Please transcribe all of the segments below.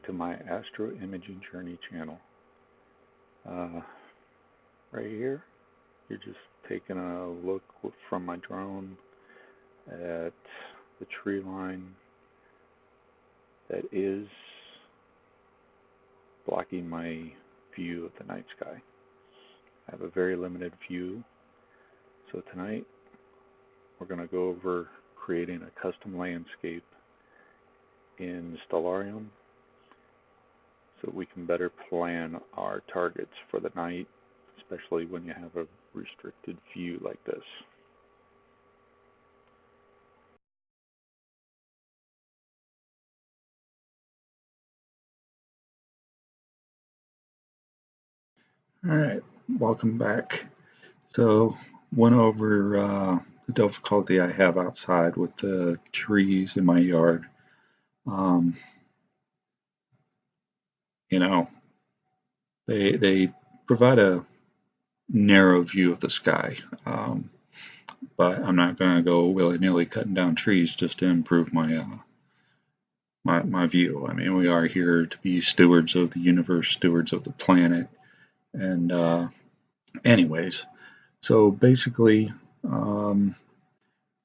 back to my Astroimaging Journey channel. Right here, you're just taking a look from my drone at the tree line that is blocking my view of the night sky. I have a very limited view, so tonight we're going to go over creating a custom landscape in Stellarium so we can better plan our targets for the night, especially when you have a restricted view like this. Alright, welcome back. So, went over the difficulty I have outside with the trees in my yard. You know, they provide a narrow view of the sky, but I'm not going to go willy-nilly cutting down trees just to improve my my view. I mean, we are here to be stewards of the universe, stewards of the planet, and anyways, so basically,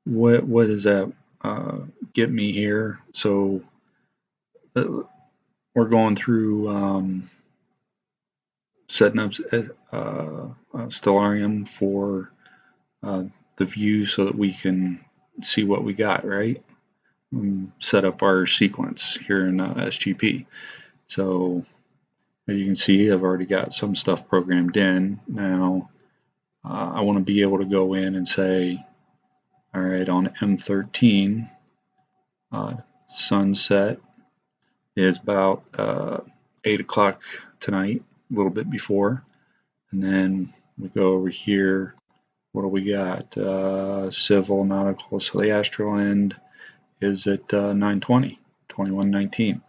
what does that get me here? So we're going through setting up Stellarium for the view so that we can see what we got, right? Set up our sequence here in SGP. So as you can see, I've already got some stuff programmed in. Now I want to be able to go in and say, all right, on M13, sunset is about 8 o'clock tonight, a little bit before. And then we go over here. What do we got? Civil, nautical. So the astral end is at 9:20, 21:19.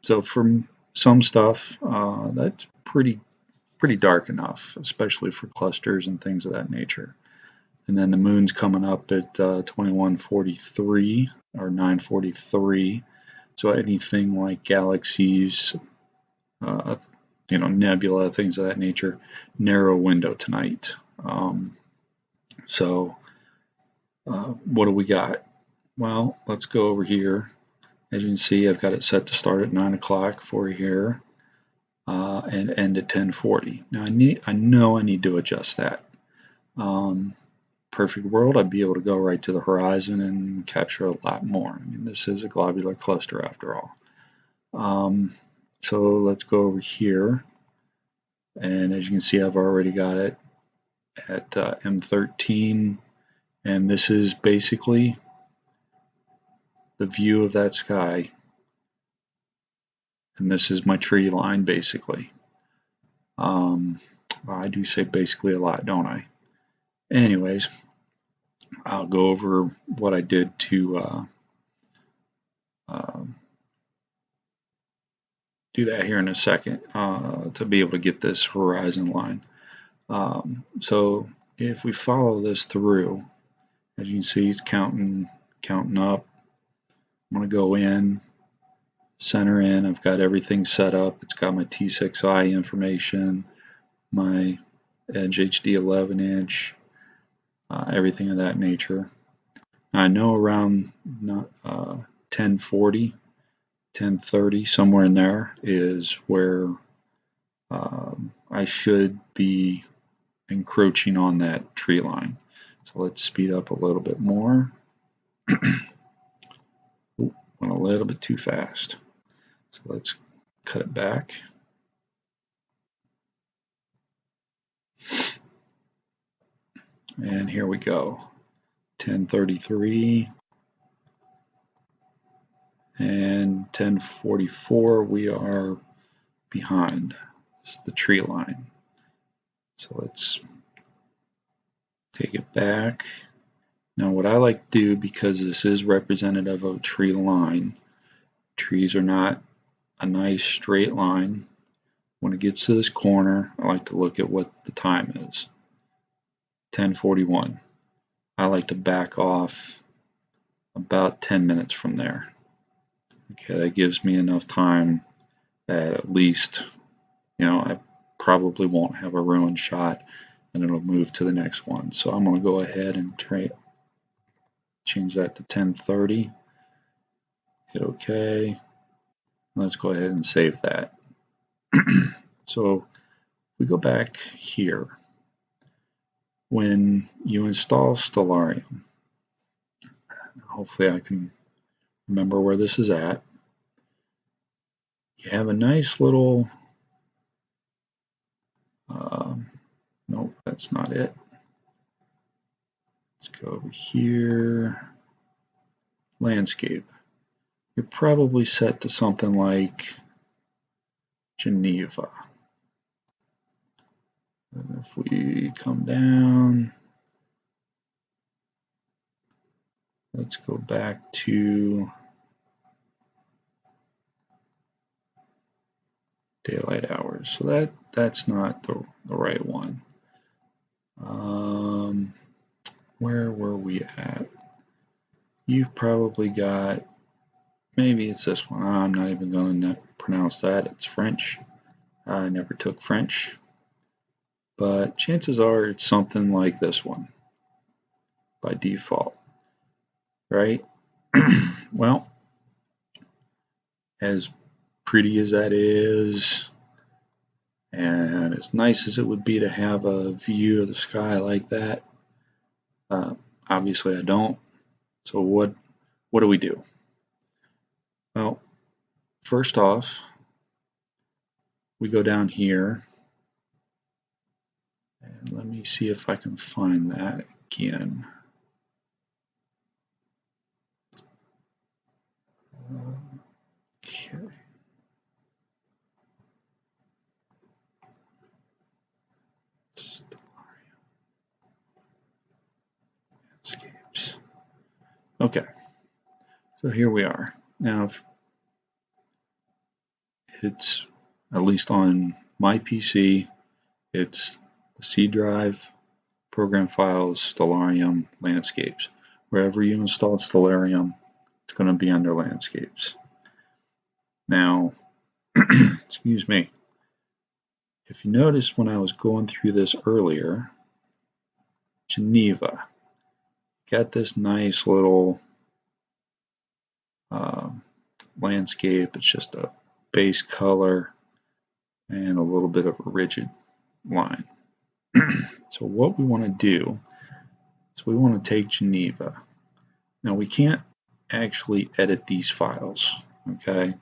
So for some stuff, that's pretty dark enough, especially for clusters and things of that nature. And then the moon's coming up at 21:43 or 9:43. So anything like galaxies, nebula, things of that nature, narrow window tonight. So what do we got? Well, let's go over here. As you can see, I've got it set to start at 9 o'clock for here and end at 10:40. Now I know I need to adjust that. Perfect world, I'd be able to go right to the horizon and capture a lot more. I mean, this is a globular cluster after all. So let's go over here, and as you can see, I've already got it at M13, and this is basically the view of that sky, and this is my tree line basically. I do say basically a lot, don't I? Anyways, I'll go over what I did to do that here in a second to be able to get this horizon line. So if we follow this through, as you can see, it's counting up. I'm going to go in, center in. I've got everything set up. It's got my T6i information, my EdgeHD 11-inch, everything of that nature. I know around 1040, 1030, somewhere in there is where I should be encroaching on that tree line. So let's speed up a little bit more. Went a little bit too fast. So let's cut it back. And here we go. 1033 and 1044 we are behind. This is the tree line. So let's take it back. Now what I like to do, because this is representative of a tree line, trees are not a nice straight line. When it gets to this corner, I like to look at what the time is. 10:41. I like to back off about 10 minutes from there. Okay, that gives me enough time that at least, I probably won't have a ruined shot, and it'll move to the next one. So I'm going to go ahead and change that to 1030. Hit OK. Let's go ahead and save that. So we go back here. When you install Stellarium, hopefully I can remember where this is at. You have a nice little, nope, that's not it. Let's go over here, landscape. You're probably set to something like Geneva. And if we come down, let's go back to daylight hours. So that's not the right one. Where were we at? You've probably got, maybe it's this one. I'm not even going to pronounce that. It's French. I never took French. But chances are it's something like this one by default, right? Well, as pretty as that is, and as nice as it would be to have a view of the sky like that, obviously I don't. So what do we do? Well, first off, we go down here, and let me see if I can find that again. Okay. Landscapes. Okay, so here we are. Now, if it's, at least on my PC, it's the C drive, program files, Stellarium, landscapes. Wherever you install Stellarium, it's going to be under landscapes. Now, excuse me, if you notice when I was going through this earlier, Geneva got this nice little landscape. It's just a base color and a little bit of a rigid line. So what we want to do is we want to take Geneva. Now we can't actually edit these files, okay?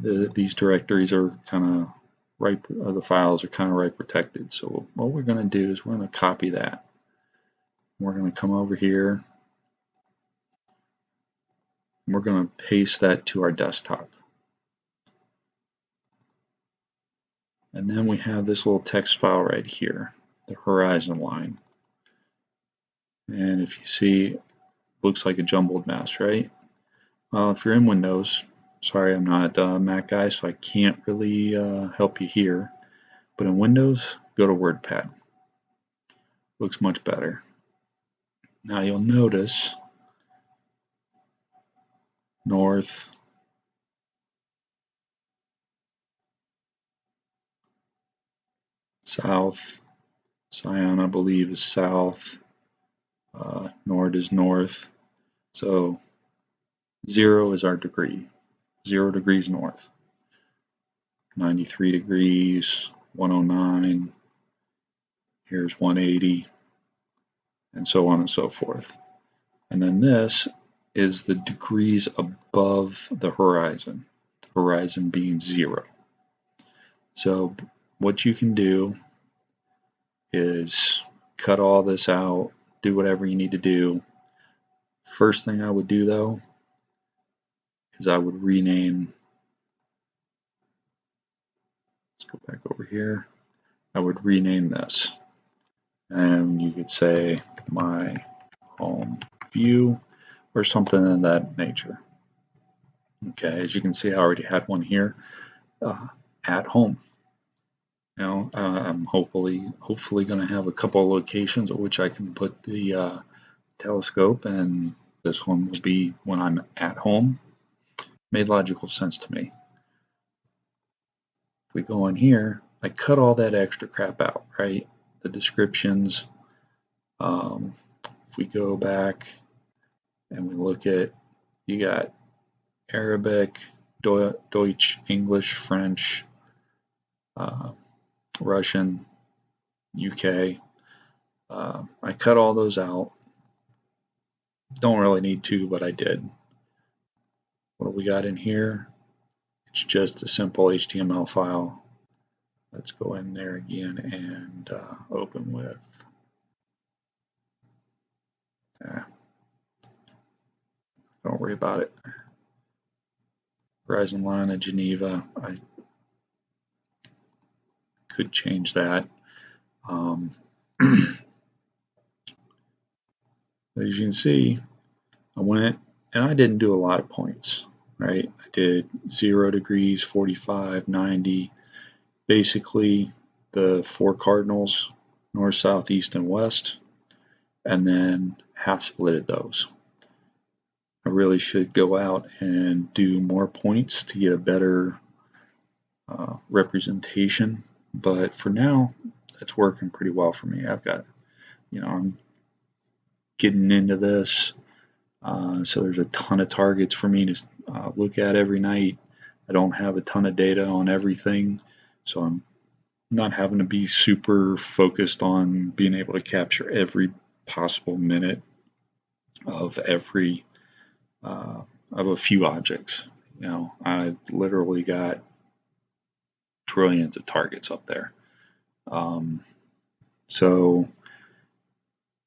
These directories are kind of write, the files are kind of write protected. So what we're going to do is we're going to copy that. We're going to come over here. And we're going to paste that to our desktop. And then we have this little text file right here, the horizon line. And if you see, it looks like a jumbled mess, right? Well, if you're in Windows, sorry, I'm not a Mac guy, so I can't really help you here. But in Windows, go to WordPad. Looks much better. Now you'll notice north, south, Scion I believe is south, Nord is north. So 0 is our degree, 0 degrees north, 93 degrees, 109, here's 180, and so on and so forth. And then this is the degrees above the horizon being 0. So what you can do is cut all this out, do whatever you need to do. First thing I would do though is I would rename, let's go back over here, I would rename this. And you could say my home view or something of that nature. Okay, as you can see, I already had one here, at home. Now, I'm hopefully going to have a couple of locations at which I can put the telescope, and this one will be when I'm at home. Made logical sense to me. If we go in here, I cut all that extra crap out, right? The descriptions. If we go back and we look at, you got Arabic, Deutsch, English, French, Russian, UK. I cut all those out. Don't really need to, but I did. What do we got in here? It's just a simple HTML file. Let's go in there again and open with. Don't worry about it. Horizon line of Geneva. I could change that. As you can see, I went and I didn't do a lot of points, right? I did 0 degrees, 45, 90, basically the 4 cardinals, north, south, east, and west, and then half splitted those. I really should go out and do more points to get a better representation, but for now, it's working pretty well for me. I've got, I'm getting into this, so there's a ton of targets for me to look at every night. I don't have a ton of data on everything, so I'm not having to be super focused on being able to capture every possible minute of every of a few objects. I've literally got trillions of targets up there. So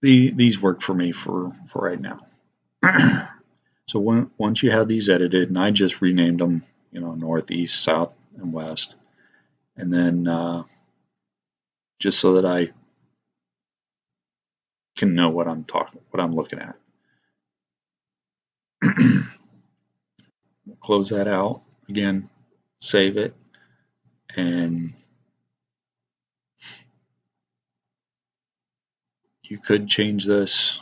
these work for me for right now. So once you have these edited, and I just renamed them, northeast, south, and west, and then just so that I can know what I'm looking at. Close that out again, save it, and you could change this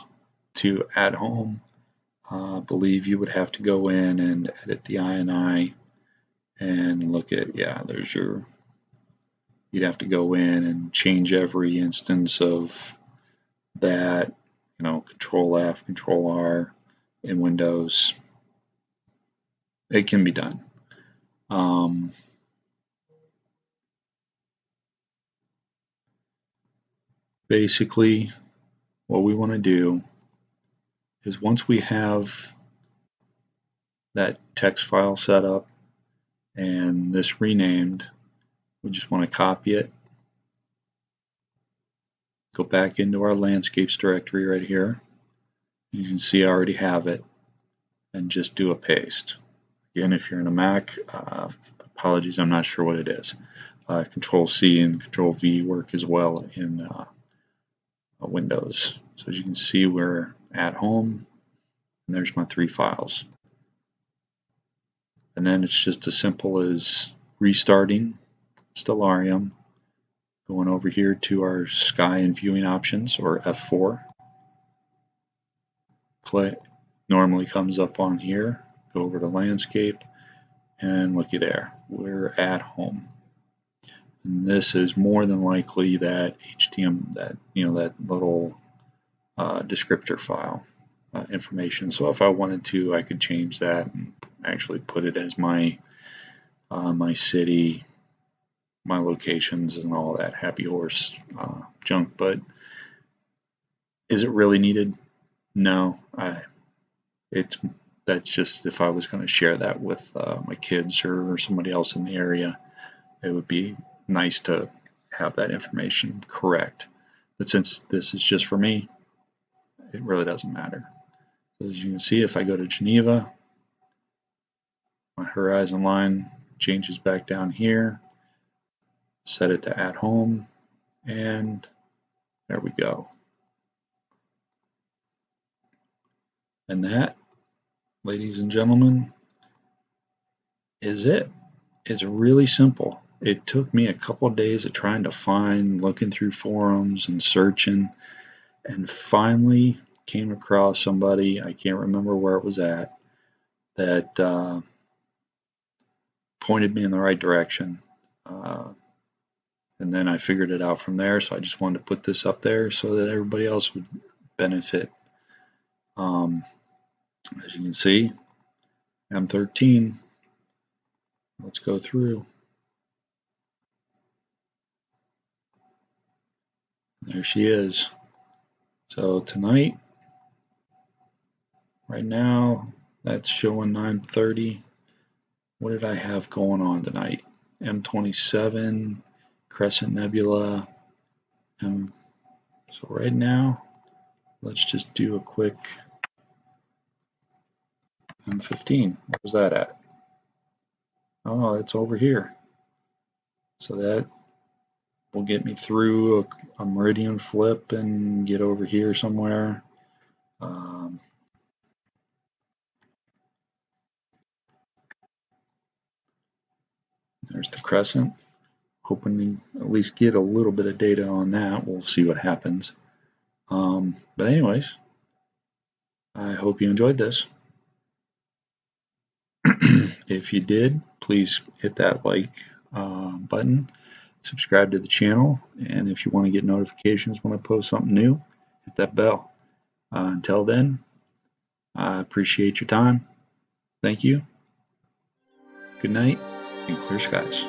to at home. I believe you would have to go in and edit the INI and look at, there's your, you'd have to go in and change every instance of that, Control F, Control R in Windows. It can be done. Basically, what we want to do is once we have that text file set up and this renamed, we just want to copy it, go back into our landscapes directory right here. You can see I already have it, and just do a paste. Again, if you're in a Mac, apologies, I'm not sure what it is. Control C and Control V work as well in Windows. So as you can see, we're at home, and there's my 3 files. And then it's just as simple as restarting Stellarium, going over here to our sky and viewing options, or F4. Click, normally comes up on here. Go over to landscape, and looky there, we're at home. And this is more than likely that HTML, that little descriptor file information. So if I wanted to, I could change that and actually put it as my my city, my locations, and all that happy horse junk. But is it really needed? No. That's just if I was going to share that with my kids or somebody else in the area, it would be nice to have that information correct. But since this is just for me, it really doesn't matter. As you can see, if I go to Geneva, my horizon line changes back down here, set it to at home, and there we go. And that, ladies and gentlemen, is it. It's really simple. It took me a couple of days of trying to find, looking through forums and searching, and finally came across somebody, I can't remember where it was at, that pointed me in the right direction. And then I figured it out from there, so I just wanted to put this up there so that everybody else would benefit. As you can see, M13. Let's go through. There she is. So tonight, right now, that's showing 9:30. What did I have going on tonight? M27, Crescent Nebula. So right now, let's just do a quick M15. What was that at? Oh, it's over here. So that will get me through a meridian flip and get over here somewhere. There's the crescent. Hoping to at least get a little bit of data on that. We'll see what happens. But anyways, I hope you enjoyed this. If you did, please hit that like button, subscribe to the channel, and if you want to get notifications when I post something new, hit that bell. Until then, I appreciate your time. Thank you. Good night and clear skies.